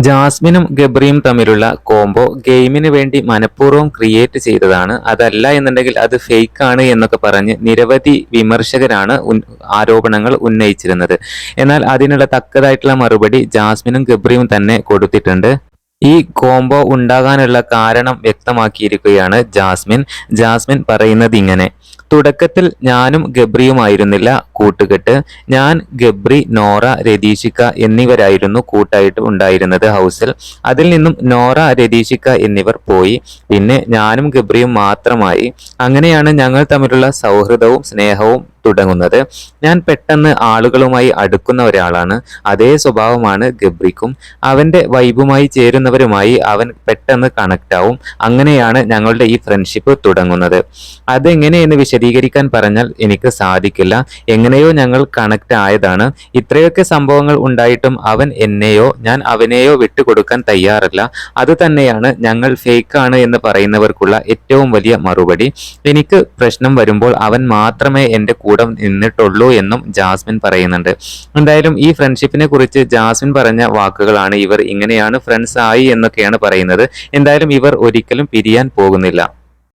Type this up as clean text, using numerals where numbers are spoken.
ജാസ്മിനും ഗബ്രിയും തമ്മിലുള്ള കോംബോ ഗെയിമിന് വേണ്ടി മനഃപൂർവ്വം ക്രിയേറ്റ് ചെയ്തതാണ്. അതല്ല എന്നുണ്ടെങ്കിൽ അത് ഫേക്ക് ആണ് എന്നൊക്കെ പറഞ്ഞ് നിരവധി വിമർശകരാണ് ആരോപണങ്ങൾ ഉന്നയിച്ചിരുന്നത്. എന്നാൽ അതിനുള്ള തക്കതായിട്ടുള്ള മറുപടി ജാസ്മിനും ഗബ്രിയും തന്നെ കൊടുത്തിട്ടുണ്ട്. ഈ കോംബോ ഉണ്ടാകാനുള്ള കാരണം വ്യക്തമാക്കിയിരിക്കുകയാണ് ജാസ്മിൻ പറയുന്നത് ഇങ്ങനെ: തുടക്കത്തിൽ ഞാനും ഗബ്രിയുമായിരുന്നില്ല കൂട്ടുകെട്ട്. ഞാൻ, ഗബ്രി, നോറ, രതീഷിക്ക എന്നിവരായിരുന്നു കൂട്ടായിട്ട് ഉണ്ടായിരുന്നത് ഹൗസിൽ. അതിൽ നിന്നും നോറ, രതീഷിക്ക എന്നിവർ പോയി. പിന്നെ ഞാനും ഗബ്രിയും മാത്രമായി. അങ്ങനെയാണ് ഞങ്ങൾ തമ്മിലുള്ള സൗഹൃദവും സ്നേഹവും തുടങ്ങുന്നത്. ഞാൻ പെട്ടെന്ന് ആളുകളുമായി അടുക്കുന്ന ഒരാളാണ്. അതേ സ്വഭാവമാണ് ഗബ്രിക്കും. അവന്റെ വൈബുമായി ചേരുന്നവരുമായി അവൻ പെട്ടെന്ന് കണക്ട് ആവും. അങ്ങനെയാണ് ഞങ്ങളുടെ ഈ ഫ്രണ്ട്ഷിപ്പ് തുടങ്ങുന്നത്. അതെങ്ങനെയെന്ന് വിശദീകരിക്കാൻ പറഞ്ഞാൽ എനിക്ക് സാധിക്കില്ല. എങ്ങനെയോ ഞങ്ങൾ കണക്ട് ആയതാണ്. ഇത്രയൊക്കെ സംഭവങ്ങൾ ഉണ്ടായിട്ടും അവൻ എന്നെയോ ഞാൻ അവനെയോ വിട്ടുകൊടുക്കാൻ തയ്യാറല്ല. അത് തന്നെയാണ് ഞങ്ങൾ ഫേക്കാണ് എന്ന് പറയുന്നവർക്കുള്ള ഏറ്റവും വലിയ മറുപടി. എനിക്ക് പ്രശ്നം വരുമ്പോൾ അവൻ മാത്രമേ എൻ്റെ കൂടെ നിന്നിട്ടുള്ളൂ എന്നും ജാസ്മിൻ പറയുന്നുണ്ട്. എന്തായാലും ഈ ഫ്രണ്ട്ഷിപ്പിനെ കുറിച്ച് ജാസ്മിൻ പറഞ്ഞ വാക്കുകളാണ്. ഇവർ ഇങ്ങനെയാണ് ഫ്രണ്ട്സ് ആയി എന്നൊക്കെയാണ് പറയുന്നത്. എന്തായാലും ഇവർ ഒരിക്കലും പിരിയാൻ പോകുന്നില്ല.